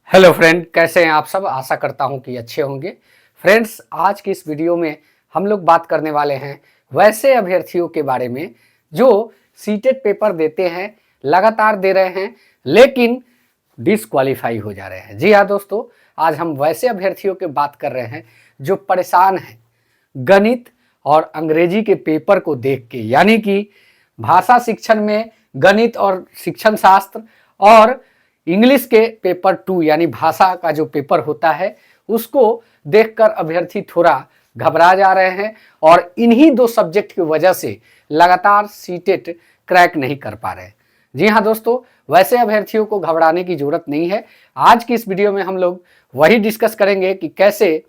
Hello friend, कैसे हैं आप सब। आशा करता हूं कि अच्छे होंगे। फ्रेंड्स, आज की इस वीडियो में हम लोग बात करने वाले हैं वैसे अभ्यर्थियों के बारे में जो सीटेट पेपर देते हैं, लगातार दे रहे हैं, लेकिन डिसक्वालीफाई हो जा रहे हैं। जी हाँ दोस्तों, आज हम वैसे अभ्यर्थियों की बात कर रहे हैं जो परेशान हैं गणित और अंग्रेजी के पेपर को देख के, यानी कि भाषा शिक्षण में गणित और शिक्षण शास्त्र और इंग्लिश के पेपर 2 यानी भाषा का जो पेपर होता है उसको देखकर अभ्यर्थी थोड़ा घबरा जा रहे हैं और इन्हीं दो सब्जेक्ट की वजह से लगातार सीटेट क्रैक नहीं कर पा रहे हैं। जी हाँ दोस्तों, वैसे अभ्यर्थियों को घबराने की जरूरत नहीं है। आज की इस वीडियो में हम लोग वही डिस्कस करेंगे कि कैसे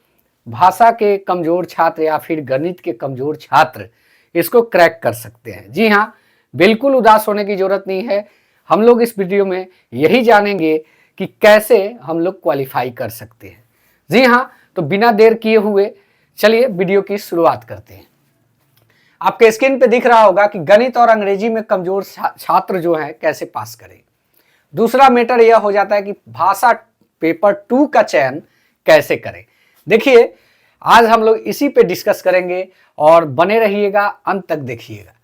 भाषा के कमजोर छात्र या फिर गणित के कमजोर छात्र इसको क्रैक कर सकते हैं। जी हाँ, बिल्कुल उदास होने की जरूरत नहीं है। हम लोग इस वीडियो में यही जानेंगे कि कैसे हम लोग क्वालिफाई कर सकते हैं। जी हाँ, तो बिना देर किए हुए चलिए वीडियो की शुरुआत करते हैं। आपके स्क्रीन पे दिख रहा होगा कि गणित और अंग्रेजी में कमजोर छात्र जो हैं कैसे पास करें। दूसरा मैटर यह हो जाता है कि भाषा पेपर 2 का चयन कैसे करें। देखिए, आज हम लोग इसी पे डिस्कस करेंगे और बने रहिएगा, अंत तक देखिएगा।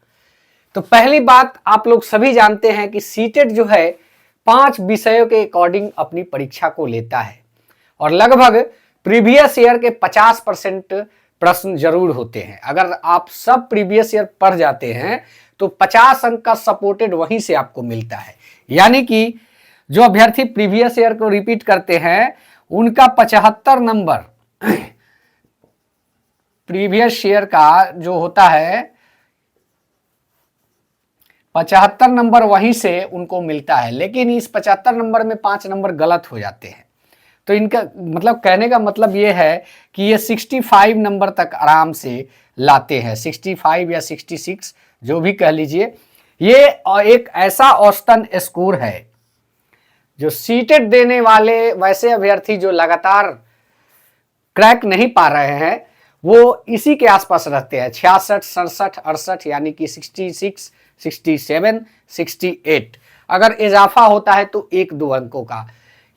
तो पहली बात, आप लोग सभी जानते हैं कि सीटेट जो है 5 विषयों के अकॉर्डिंग अपनी परीक्षा को लेता है और लगभग प्रीवियस ईयर के 50% प्रश्न जरूर होते हैं। अगर आप सब प्रीवियस ईयर पढ़ जाते हैं तो 50 अंक का सपोर्टेड वहीं से आपको मिलता है। यानी कि जो अभ्यर्थी प्रीवियस ईयर को रिपीट करते हैं उनका 75 नंबर प्रीवियस ईयर का जो होता है 75 नंबर वहीं से उनको मिलता है। लेकिन इस 75 नंबर में 5 नंबर गलत हो जाते हैं। तो इनका मतलब, कहने का मतलब ये है कि ये 65 नंबर तक आराम से लाते हैं। 65 या 66 जो भी कह लीजिए, ये एक ऐसा औसतन स्कोर है जो सीटेट देने वाले वैसे अभ्यर्थी जो लगातार क्रैक नहीं पा रहे हैं वो इसी के आसपास रहते हैं। 66, 67, 68 यानी कि 66, 67, 68। अगर इजाफा होता है तो 1-2 अंकों का,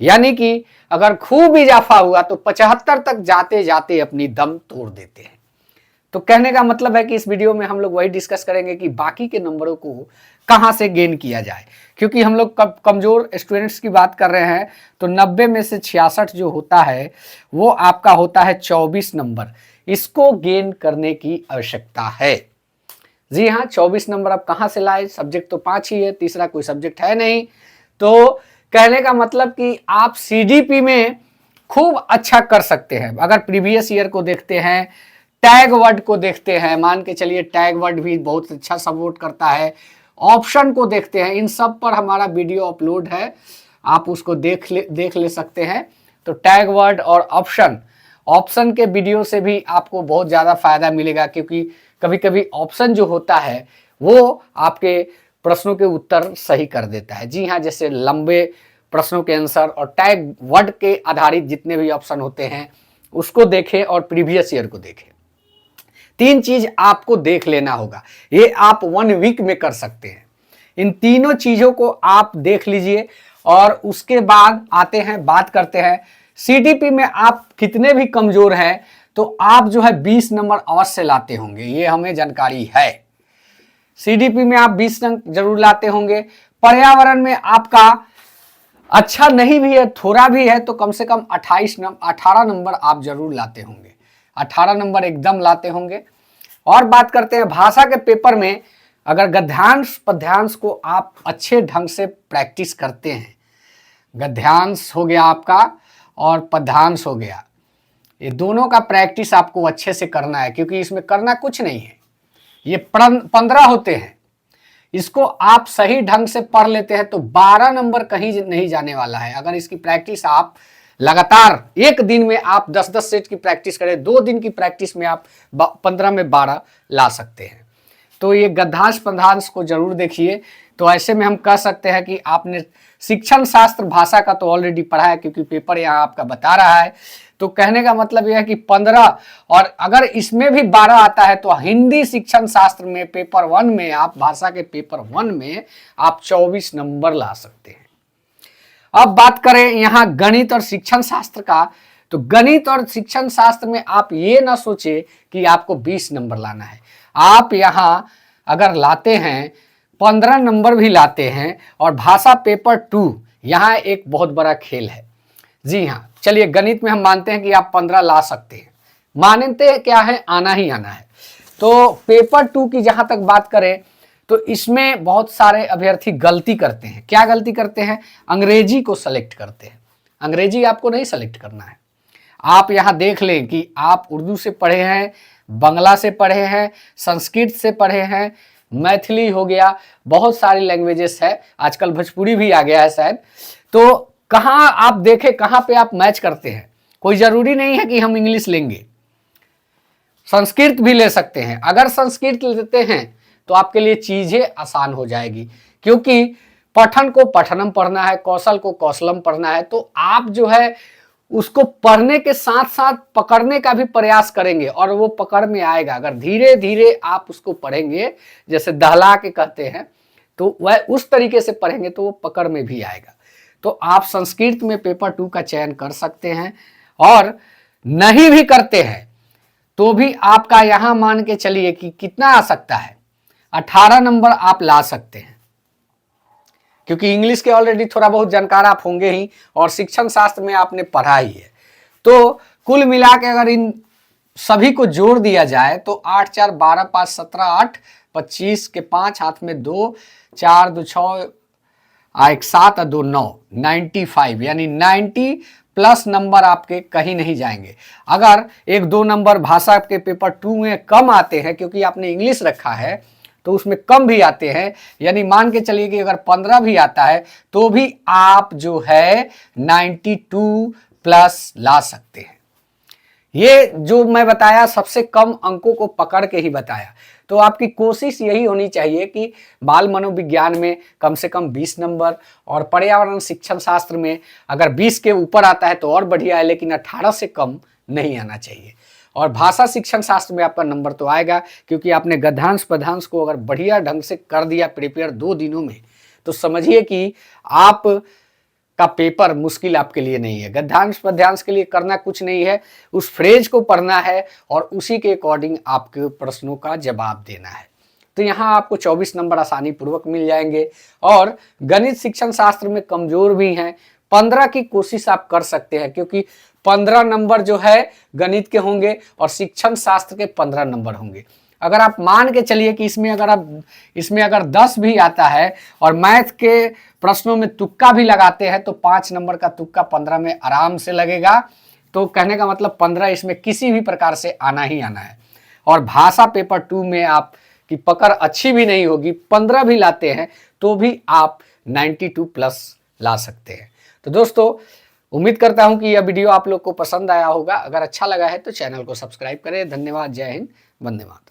यानी कि अगर खूब इजाफा हुआ तो 75 तक जाते जाते अपनी दम तोड़ देते हैं। तो कहने का मतलब है कि इस वीडियो में हम लोग वही डिस्कस करेंगे कि बाकी के नंबरों को कहां से गेन किया जाए। क्योंकि हम लोग कमजोर स्टूडेंट्स की बात कर रहे हैं तो 90 में से 66 जो होता है वो आपका होता है 24 नंबर। इसको गेन करने की आवश्यकता है। जी हाँ, 24 नंबर आप कहां से लाए? सब्जेक्ट तो 5 ही है, तीसरा कोई सब्जेक्ट है नहीं। तो कहने का मतलब कि आप सीडीपी में खूब अच्छा कर सकते हैं। अगर प्रीवियस ईयर को देखते हैं, टैग वर्ड को देखते हैं, मान के चलिए टैग वर्ड भी बहुत अच्छा सपोर्ट करता है, ऑप्शन को देखते हैं, इन सब पर हमारा वीडियो अपलोड है, आप उसको देख ले सकते हैं। तो टैग वर्ड और ऑप्शन के वीडियो से भी आपको बहुत ज़्यादा फायदा मिलेगा, क्योंकि कभी कभी ऑप्शन जो होता है वो आपके प्रश्नों के उत्तर सही कर देता है। जी हाँ, जैसे लंबे प्रश्नों के आंसर और टैग वर्ड के आधारित जितने भी ऑप्शन होते हैं उसको देखें और प्रीवियस ईयर को देखें। 3 चीज आपको देख लेना होगा, ये आप 1 वीक में कर सकते हैं। इन तीनों चीजों को आप देख लीजिए और उसके बाद आते हैं, बात करते हैं सीडीपी में आप कितने भी कमजोर हैं तो आप जो है 20 नंबर अवश्य लाते होंगे, ये हमें जानकारी है। सीडीपी में आप 20 अंक जरूर लाते होंगे। पर्यावरण में आपका अच्छा नहीं भी है, थोड़ा भी है, तो कम से कम 18 नंबर आप जरूर लाते होंगे। 18 नंबर एकदम लाते होंगे। और बात करते हैं भाषा के पेपर में, अगर गद्यांश पद्यांश को आप अच्छे ढंग से प्रैक्टिस करते हैं, गद्यांश हो गया आपका और पद्यांश हो गया, ये दोनों का प्रैक्टिस आपको अच्छे से करना है, क्योंकि इसमें करना कुछ नहीं है। ये 15 होते हैं, इसको आप सही ढंग से पढ़ लेते हैं तो 12 नंबर कहीं नहीं जाने वाला है। अगर इसकी प्रैक्टिस आप लगातार एक दिन में आप 10-10 सेट की प्रैक्टिस करें, 2 दिन की प्रैक्टिस में आप 15 में 12 ला सकते हैं। तो ये गद्यांश पद्यांश को जरूर देखिए। तो ऐसे में हम कह सकते हैं कि आपने शिक्षण शास्त्र भाषा का तो ऑलरेडी पढ़ा है, क्योंकि पेपर यहाँ आपका बता रहा है। तो कहने का मतलब यह है कि 15, और अगर इसमें भी 12 आता है तो हिंदी शिक्षण शास्त्र में पेपर 1 में आप, भाषा के पेपर 1 में आप 24 नंबर ला सकते हैं। अब बात करें यहाँ गणित और शिक्षण शास्त्र का, तो गणित और शिक्षण शास्त्र में आप ये ना सोचे कि आपको 20 नंबर लाना है। आप यहाँ अगर लाते हैं 15 नंबर भी लाते हैं। और भाषा पेपर 2 यहाँ एक बहुत बड़ा खेल है। जी हाँ, चलिए गणित में हम मानते हैं कि आप 15 ला सकते हैं, मानते क्या है, आना ही आना है। तो पेपर 2 की जहां तक बात करें तो इसमें बहुत सारे अभ्यर्थी गलती करते हैं। क्या गलती करते हैं? अंग्रेजी को सेलेक्ट करते हैं। अंग्रेजी आपको नहीं सेलेक्ट करना है। आप यहाँ देख लें कि आप उर्दू से पढ़े हैं, बांग्ला से पढ़े हैं, संस्कृत से पढ़े हैं, मैथिली हो गया, बहुत सारी लैंग्वेजेस है, आजकल भोजपुरी भी आ गया है शायद। तो कहाँ आप देखें, कहाँ पे आप मैच करते हैं। कोई जरूरी नहीं है कि हम इंग्लिश लेंगे, संस्कृत भी ले सकते हैं। अगर संस्कृत लेते हैं तो आपके लिए चीजें आसान हो जाएगी, क्योंकि पठन को पठनम पढ़ना है, कौशल को कौशलम पढ़ना है। तो आप जो है उसको पढ़ने के साथ साथ पकड़ने का भी प्रयास करेंगे और वो पकड़ में आएगा। अगर धीरे धीरे आप उसको पढ़ेंगे, जैसे दहला के कहते हैं, तो वह उस तरीके से पढ़ेंगे तो वो पकड़ में भी आएगा। तो आप संस्कृत में पेपर 2 का चयन कर सकते हैं। और नहीं भी करते हैं तो भी आपका यहां मान के चलिए कि कितना आ सकता है, 18 नंबर आप ला सकते हैं, क्योंकि इंग्लिश के ऑलरेडी थोड़ा बहुत जानकार आप होंगे ही और शिक्षण शास्त्र में आपने पढ़ा ही है। तो कुल मिला के अगर इन सभी को जोड़ दिया जाए तो 8 4 12 5 17 8 25 के 5 हाथ में 2 4 2 6 1 7 2 9 95, यानी 90 प्लस नंबर आपके कहीं नहीं जाएंगे। अगर 1-2 नंबर भाषा के पेपर 2 में कम आते हैं, क्योंकि आपने इंग्लिश रखा है तो उसमें कम भी आते हैं, यानी मान के चलिए कि अगर 15 भी आता है तो भी आप जो है 92 प्लस ला सकते हैं। ये जो मैं बताया सबसे कम अंकों को पकड़ के ही बताया। तो आपकी कोशिश यही होनी चाहिए कि बाल मनोविज्ञान में कम से कम 20 नंबर, और पर्यावरण शिक्षण शास्त्र में अगर 20 के ऊपर आता है तो और बढ़िया है, लेकिन 18 से कम नहीं आना चाहिए। और भाषा शिक्षण शास्त्र में आपका नंबर तो आएगा, क्योंकि आपने गद्यांश पद्यांश को अगर बढ़िया ढंग से कर दिया प्रिपेयर 2 दिनों में, तो समझिए कि आप का पेपर मुश्किल आपके लिए नहीं है। गद्यांश पद्यांश के लिए करना कुछ नहीं है, उस फ्रेज को पढ़ना है और उसी के अकॉर्डिंग आपके प्रश्नों का जवाब देना है। तो यहाँ आपको 24 नंबर आसानी पूर्वक मिल जाएंगे। और गणित शिक्षण शास्त्र में कमजोर भी हैं, 15 की कोशिश आप कर सकते हैं, क्योंकि 15 नंबर जो है गणित के होंगे और शिक्षण शास्त्र के 15 नंबर होंगे। अगर आप मान के चलिए कि इसमें अगर 10 भी आता है और मैथ के प्रश्नों में तुक्का भी लगाते हैं तो 5 नंबर का तुक्का 15 में आराम से लगेगा। तो कहने का मतलब 15 इसमें किसी भी प्रकार से आना ही आना है। और भाषा पेपर 2 में आप की पकड़ अच्छी भी नहीं होगी, 15 भी लाते हैं तो भी आप 92 प्लस ला सकते हैं। तो दोस्तों, उम्मीद करता हूं कि यह वीडियो आप लोग को पसंद आया होगा। अगर अच्छा लगा है तो चैनल को सब्सक्राइब करें। धन्यवाद। जय हिंद, वंदे मातरम।